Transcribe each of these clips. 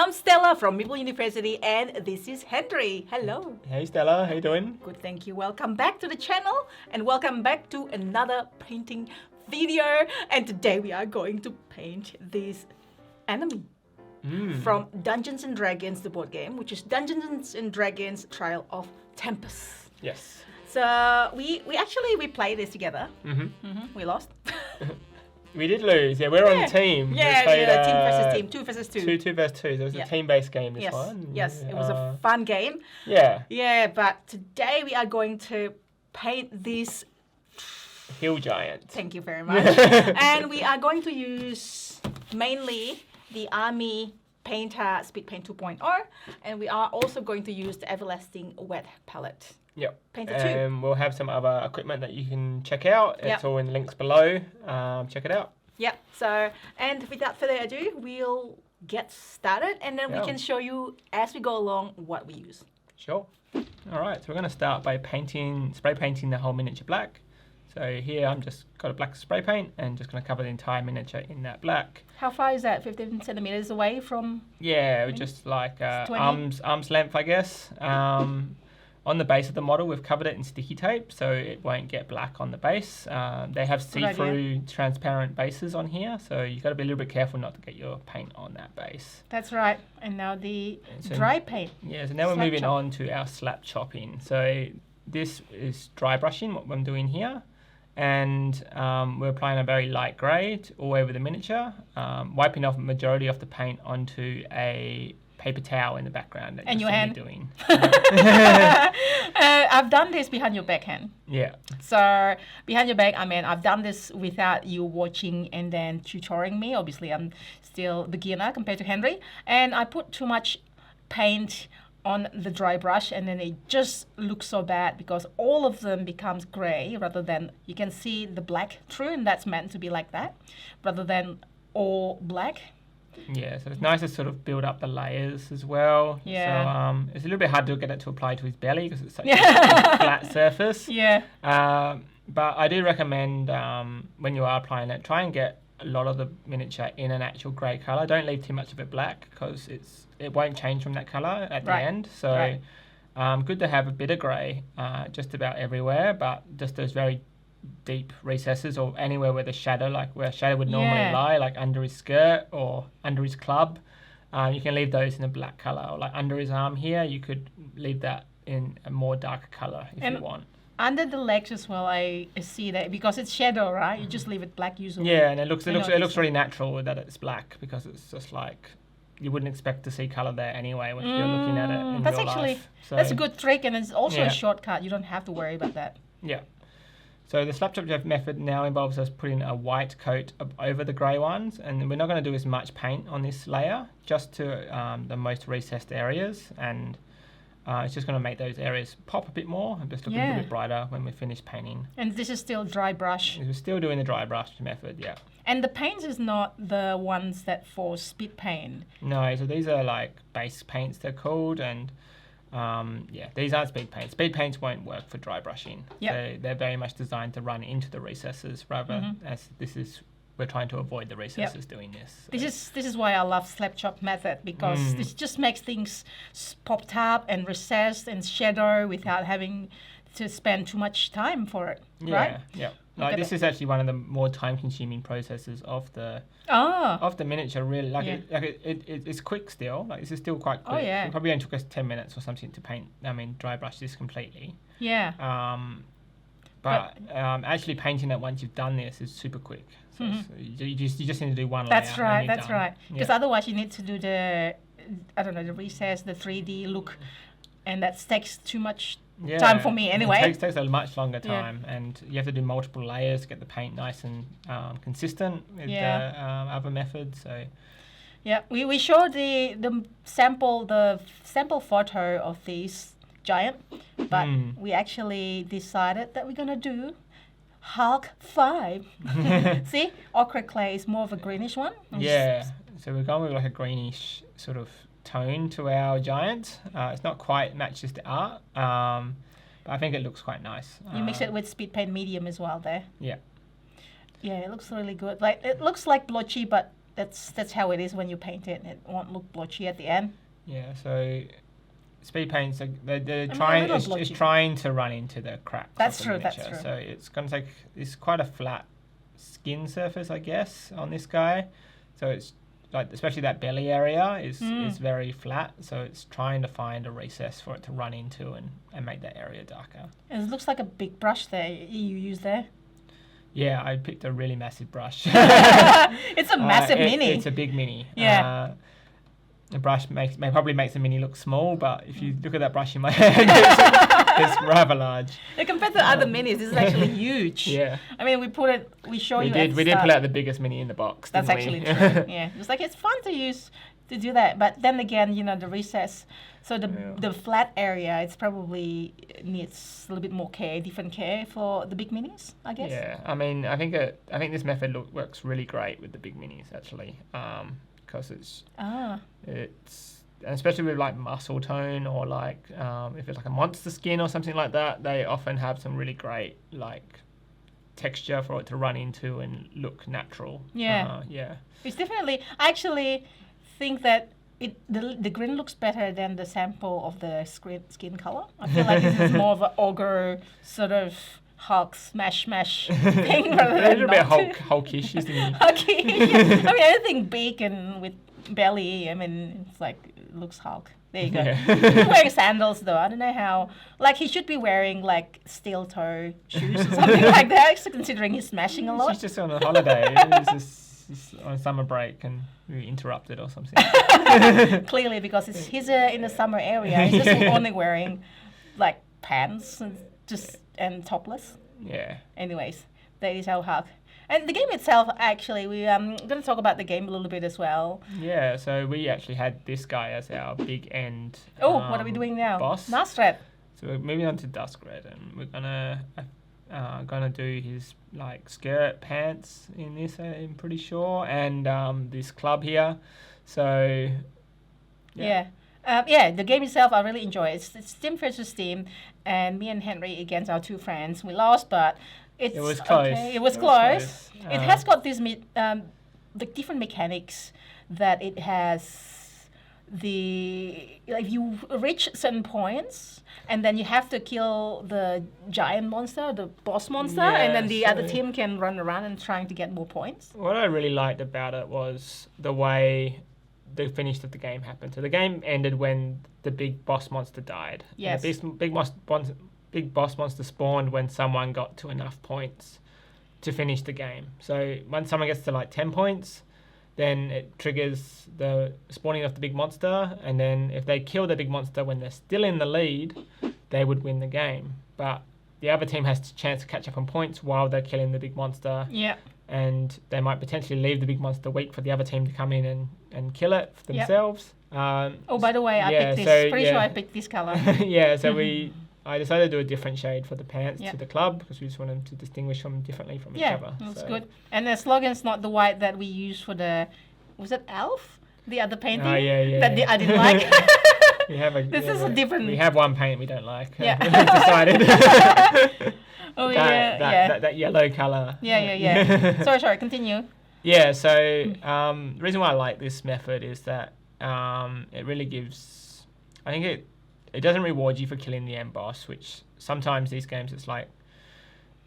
I'm Stella from Meeple University, and this is Henry. Hello. Hey Stella, how you doing? Good, thank you. Welcome back to the channel, and welcome back to another painting video. And today we are going to paint this enemy from Dungeons and Dragons, the board game, which is Dungeons and Dragons Trial of Tempus. Yes. So we played this together. We lost. We did lose. Yeah, we're on the team. Yeah, played, team versus team, 2 versus 2. 2 versus 2. There was a team-based game this one. Yes, it was a fun game. Yeah. Yeah, but today we are going to paint this hill giant. Thank you very much. And we are going to use mainly the Army Painter Speed Paint 2.0, and we are also going to use the Everlasting Wet Palette. Yep. Painter 2. And we'll have some other equipment that you can check out. Yep. It's all in the links below. Check it out. Yep. So, and without further ado, we'll get started, and then we can show you as we go along what we use. Sure. All right. So we're going to start by spray painting the whole miniature black. So here I'm just got a black spray paint and just going to cover the entire miniature in that black. How far is that? 15 centimeters away from? Yeah, just like arm's length, I guess. On the base of the model, we've covered it in sticky tape, so it won't get black on the base. They have see-through transparent bases on here, so you've got to be a little bit careful not to get your paint on that base. That's right. And now the dry paint. Yeah, so now we're moving on to our slap chopping. So this is dry brushing, what I'm doing here. And we're applying a very light grey all over the miniature, wiping off the majority of the paint onto a paper towel in the background that you're doing. I've done this behind your backhand. Yeah. So behind your back, I mean, I've done this without you watching and then tutoring me. Obviously, I'm still beginner compared to Henry, and I put too much paint on the dry brush, and then it just looks so bad because all of them becomes gray rather than you can see the black through, and that's meant to be like that rather than all black. Yeah, so it's nice to sort of build up the layers as well. Yeah. So it's a little bit hard to get it to apply to his belly because it's such a flat surface. Yeah. But I do recommend when you are applying it, try and get a lot of the miniature in an actual grey colour. Don't leave too much of it black because it won't change from that colour at the end. So good to have a bit of grey just about everywhere, but just those very deep recesses or anywhere where the shadow, like where a shadow would normally lie, like under his skirt or under his club, you can leave those in a black colour, or like under his arm here, you could leave that in a more darker colour if you want. Under the legs as well, I see that because it's shadow, right? You just leave it black usually. Yeah, and it looks really natural that it's black because it's just like you wouldn't expect to see colour there anyway when you're looking at it in real life. So, that's a good trick, and it's also a shortcut. You don't have to worry about that. Yeah. So the slap chop method now involves us putting a white coat over the grey ones, and we're not going to do as much paint on this layer, just to the most recessed areas, and it's just going to make those areas pop a bit more and just look a little bit brighter when we finish painting. And this is still dry brush? We're still doing the dry brush method, yeah. And the paints is not the ones that for speed paint? No, so these are like base paints they're called, and these aren't speed paints. Speed paints won't work for dry brushing. Yep. They're very much designed to run into the recesses rather as we're trying to avoid the recesses doing this. So. This is why I love slap chop method, because this just makes things popped up and recessed and shadow without having to spend too much time for it. Right? Yeah. Like this is actually one of the more time-consuming processes of the miniature. Really, it's quick still. Like this is still quite quick. Oh yeah. It probably only took us 10 minutes or something to paint. Dry brush this completely. Yeah. But actually painting it once you've done this is super quick. So you just need to do one layer. That's right. Because otherwise you need to do the recess, the 3D look, and that takes too much time for me anyway. It takes a much longer time, and you have to do multiple layers to get the paint nice and consistent with the other methods. So we showed the sample photo of this giant, but we actually decided that we're gonna do Falcke 5. See, ochre clay is more of a greenish one. So we're going with like a greenish sort of tone to our giant. It's not quite matches the art, but I think it looks quite nice. You mix it with speed paint medium as well there. Yeah, it looks really good. Like it looks like blotchy, but that's how it is when you paint it. It won't look blotchy at the end. Yeah, so speed paints they're a trying little it's blotchy. trying to run into the cracks. That's of the true, that's miniature. true. So it's going to take it's quite a flat skin surface, I guess, on this guy. So it's like especially that belly area is very flat. So it's trying to find a recess for it to run into and make that area darker. And it looks like a big brush there you use there. Yeah, I picked a really massive brush. It's a massive mini. It's a big mini. Yeah. The brush probably makes the mini look small, but if you look at that brush in my hand, it's rather large. Yeah, compared to other minis, this is actually huge. Yeah. I mean, we show you. We did pull out the biggest mini in the box. That's didn't actually we? true. Yeah, it's like it's fun to use to do that, but then again, the recess. So the flat area, it's probably needs a little bit more care, different care for the big minis, I guess. Yeah, I mean, I think this method works really great with the big minis actually, because it's and especially with like muscle tone or like if it's like a monster skin or something like that, they often have some really great like texture for it to run into and look natural. Yeah. Yeah. It's definitely. I actually think that the green looks better than the sample of the skin color. I feel like this is more of an ogre sort of Hulk smash thing rather than a little bit hulkish, isn't it? Hulky. Yeah. I mean, anything big and with belly. I mean, it's like it looks Hulk. There you go. Yeah. He's wearing sandals though. I don't know how. Like he should be wearing like steel toe shoes or something like that. Considering he's smashing a lot. He's just on a holiday. He's on summer break and we interrupted or something. Clearly, because he's in the summer area. He's just only wearing like pants and topless. Yeah. Anyways, that is our Hulk. And the game itself, actually, we're going to talk about the game a little bit as well. Yeah, so we actually had this guy as our big end. What are we doing now? Boss. Nastred. So we're moving on to Duskred, and we're gonna do his like skirt, pants in this. I'm pretty sure, and this club here. So yeah. The game itself, I really enjoy it. It's team versus team, and me and Henry against our two friends. We lost, but it was close. Okay. It was close. It has got these the different mechanics that it has. If you reach certain points, and then you have to kill the giant monster, the boss monster, and then the other team can run around and trying to get more points. What I really liked about it was the way the finish of the game happened. So the game ended when the big boss monster died. Yes. And the big boss monster spawned when someone got to enough points to finish the game. So when someone gets to like 10 points, then it triggers the spawning of the big monster, and then if they kill the big monster when they're still in the lead, they would win the game. But the other team has a chance to catch up on points while they're killing the big monster. Yeah. And they might potentially leave the big monster, wait for the other team to come in and kill it for themselves. By the way, I picked this. So, Pretty sure I picked this color. Yeah, so I decided to do a different shade for the pants to the club because we just want them to distinguish them differently from each other. Yeah, that's good. And the slogan's not the white that we used for was it Elf? The other painting? Oh, yeah. I didn't like. This is a different... We have one paint we don't like. Yeah. We've decided. That yellow colour. Yeah. Sorry, continue. Yeah, so the reason why I like this method is that it really gives... I think it doesn't reward you for killing the end boss, which sometimes these games it's like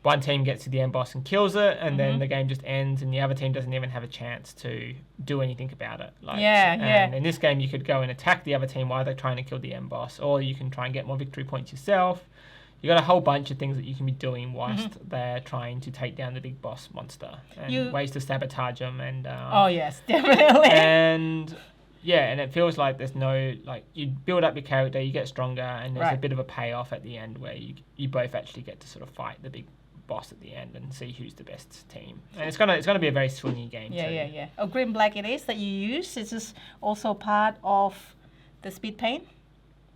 one team gets to the end boss and kills it, and then the game just ends, and the other team doesn't even have a chance to do anything about it. And in this game, you could go and attack the other team while they're trying to kill the end boss, or you can try and get more victory points yourself. You got a whole bunch of things that you can be doing whilst they're trying to take down the big boss monster, and ways to sabotage them. And oh yes, definitely. And and it feels like there's no you build up your character, you get stronger, and there's a bit of a payoff at the end where you both actually get to sort of fight the big boss at the end and see who's the best team. And it's gonna be a very swingy game. Yeah. Oh, green black it is that you use. This is also part of the speed paint.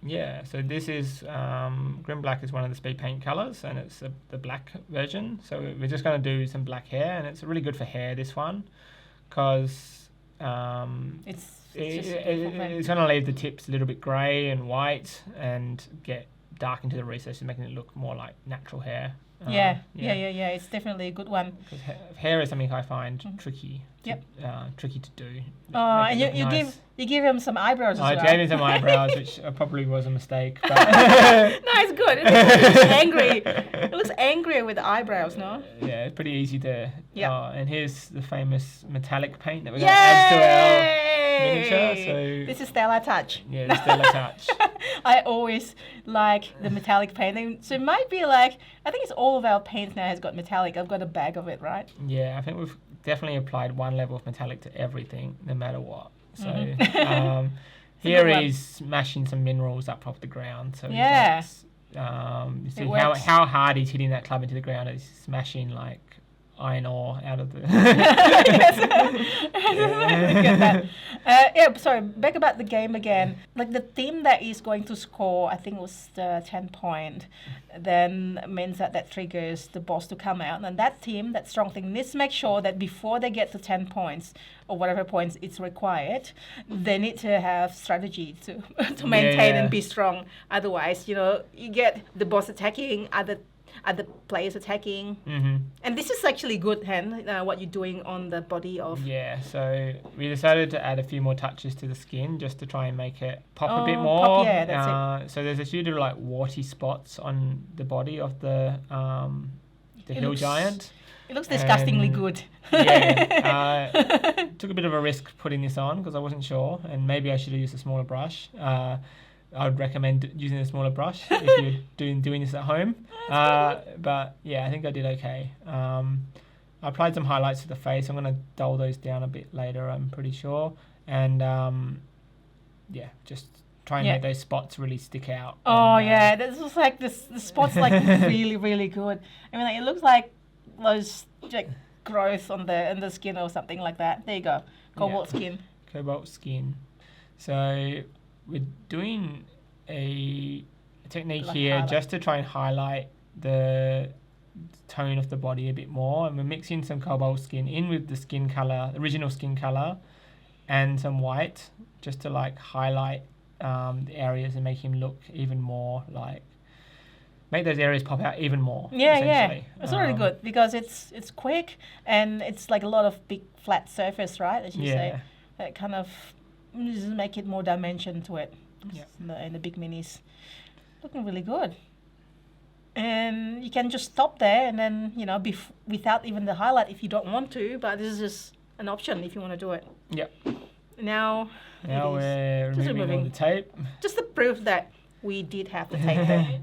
Yeah, so this is Grim Black is one of the speed paint colours, and it's the black version. So we're just going to do some black hair, and it's really good for hair, this one, because it's going to leave the tips a little bit grey and white and get dark into the recesses, making it look more like natural hair. Yeah. It's definitely a good one. Because hair is something I find tricky. Yep. Tricky to do. Oh, Make and it look you nice. give him some eyebrows as I well. gave him some eyebrows, which probably was a mistake. But No, it's good. It looks angry. It looks angry with the eyebrows, no? yeah, it's pretty easy to. Yep. And here's the famous metallic paint that we're going to add to our miniature. So This is Stella Touch. yeah, the Stella Touch. I always like the metallic painting. So it might be like, I think it's all of our paints now has got metallic. I've got a bag of it, right? Yeah, I think we've definitely applied one level of metallic to everything, no matter what. So here good one. he's smashing some minerals up off the ground. So Yeah. he's you see works. how hard he's hitting that club into the ground. He's smashing like iron ore out of the. Get that. Sorry, back about the game again. Like the team that is going to score, I think it was the 10 point, then means that triggers the boss to come out. And that team, that strong team, needs to make sure that before they get to 10 points, or whatever points it's required, they need to have strategy to maintain and be strong. Otherwise, you get the boss attacking, other players attacking. Mm-hmm. And this is actually good, Hen, what you're doing on the body of... Yeah, so we decided to add a few more touches to the skin just to try and make it pop a bit more. Pop, yeah, that's so there's a few little like warty spots on the body of the hill giant. It looks disgustingly And- good. Yeah, took a bit of a risk putting this on because I wasn't sure, and maybe I should have used a smaller brush. I would recommend using a smaller brush if you're doing this at home. But yeah, I think I did okay. I applied some highlights to the face. I'm going to dull those down a bit later, I'm pretty sure. And yeah, just try and make those spots really stick out. Oh, and, yeah. This was like, the spot's like really, really good. I mean, like, it looks like those like growth on the skin or something like that. There you go. Cobalt skin. Cobalt skin. So we're doing a technique Like here highlight. just to try and highlight the tone of the body a bit more, and we're mixing some cobalt skin in with the skin color, original skin color, and some white just to like highlight the areas and make him look even more like make those areas pop out even more. Yeah. essentially. It's really good because it's quick and it's like a lot of big flat surface, right? As you say. That kind of just make it more dimension to it. Yeah. In the big minis. Looking really good. And you can just stop there and then, without even the highlight if you don't want to, but this is just an option if you want to do it. Yep. Now We're Just removing all removing. the tape. just to prove that we did have the tape there.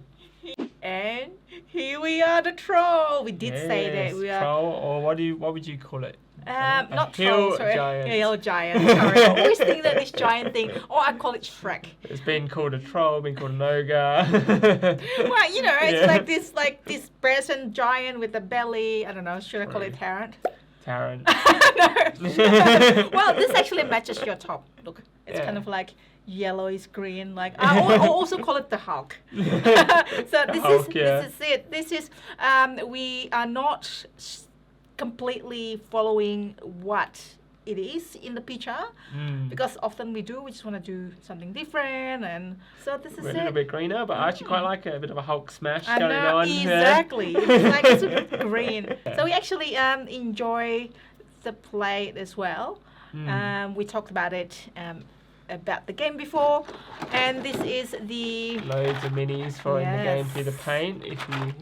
And here we are, the troll. We did say that we are troll, or what would you call it? not hill troll, sorry. giant. Yeah, hill giant. Sorry, I always think that this giant thing, or I call it Shrek. It's been called a troll, been called an ogre. Well, it's Yeah. like this present giant with a belly. I don't know. Should I call it Tarrant? Tarrant. Well, this actually matches your top. Look, it's Yeah. kind of like yellowish green. Like I also call it the Hulk. So this Hulk, is it. This is we are not completely following what it is in the picture because often we just want to do something different, and so this is We're a it. little bit greener, but I actually quite like it. A bit of a Hulk smash I going know, on. exactly. It's like a sort of green. So we actually enjoy the play as well. We talked about it about the game before, and this is the Loads of minis for in the game Yes. through the paint. If you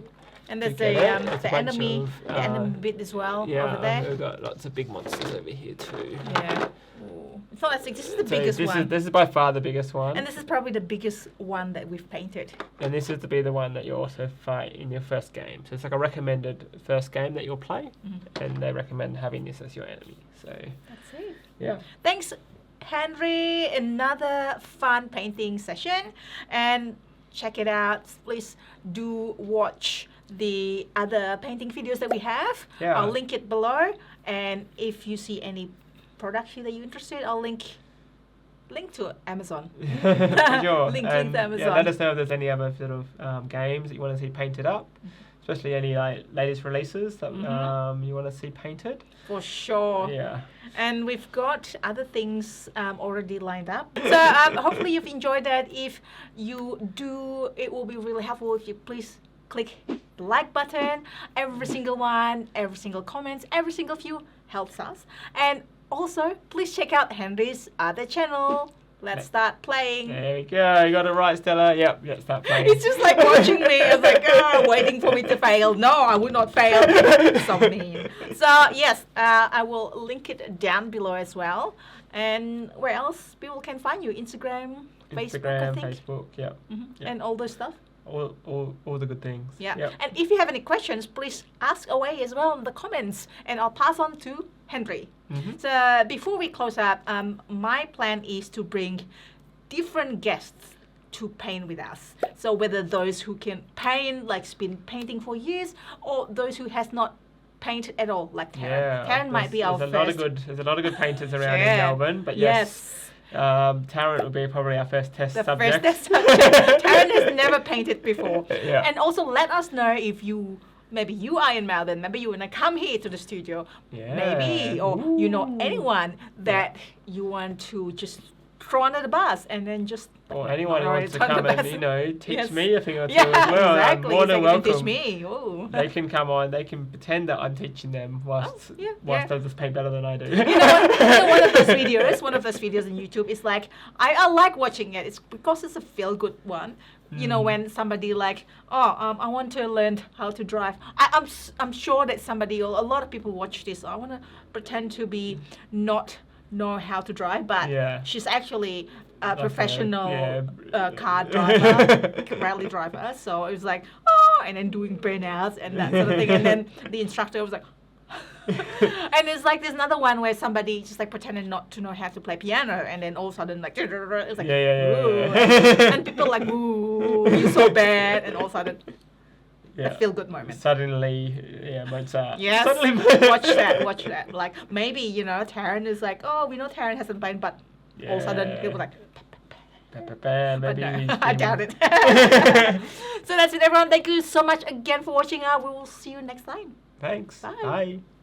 and there's get it, it's a the bunch enemy of, the enemy bit as well over there. we've got lots of big monsters over here too. Yeah. Ooh. It's not that big. This is the So biggest one. This is by far the biggest one, And this is probably the biggest one that we've painted. and this is to be the one that you also fight in your first game. So it's like a recommended first game that you'll play, and they recommend having this as your enemy. So That's it. yeah. Thanks, Henry. Another fun painting session. And check it out. Please do watch the other painting videos that we have. Yeah. I'll link it below. And if you see any product here that you're interested, I'll link to Amazon. For sure. Link And, to Amazon. yeah, let us know if there's any other sort of games that you want to see painted up, especially any like latest releases that you want to see painted. For sure. Yeah. And we've got other things already lined up. So hopefully you've enjoyed that. If you do, it will be really helpful if you please click the like button. Every single one, every single comment, every single view helps us. And also, please check out Henry's other channel. Let's start playing. There we go. You got it right, Stella. Yep, start playing. It's just like watching me. I was like, waiting for me to fail. No, I would not fail. So mean. So, yes, I will link it down below as well. And where else people can find you? Instagram, Facebook, I think. Facebook, yep. And all those stuff. All the good things. Yeah. Yep. And if you have any questions, please ask away as well in the comments. And I'll pass on to Henry. So before we close up, my plan is to bring different guests to paint with us. So whether those who can paint, like been painting for years, or those who has not painted at all, like Tarrant. Tarrant might be our first. There's a lot of good painters around in Melbourne, but yes. Tarrant would be probably our first test subject. First test subject. Tarrant has never painted before. Yeah. And also let us know if maybe you are in Melbourne, maybe you want to come here to the studio, maybe, or you know anyone that you want to just throw under the bus and then just... Or anyone who wants to come and, teach me a thing or two as well. Exactly. I'm more than welcome. Teach me. Ooh. They can come on, they can pretend that I'm teaching them whilst they just paint better than I do. You know one of those videos on YouTube is like, I like watching it. It's because it's a feel-good one. You know, when somebody like, I want to learn how to drive. I'm sure that somebody or a lot of people watch this. I want to pretend to be not know how to drive, but she's actually a professional car driver, rally driver. So it was like, and then doing burnouts and that sort of thing. And then the instructor was like, and it's like there's another one where somebody just like pretended not to know how to play piano, and then all of a sudden like it's like and people like, ooh, you're so bad, and all of a sudden a feel good moment. Suddenly, Mozart. Yes. Suddenly. watch that. Like maybe Tarrant is like, we know Tarrant hasn't played, but all of a sudden people like. But no, I doubt it. So that's it, everyone. Thank you so much again for watching. We will see you next time. Thanks. Bye. Bye.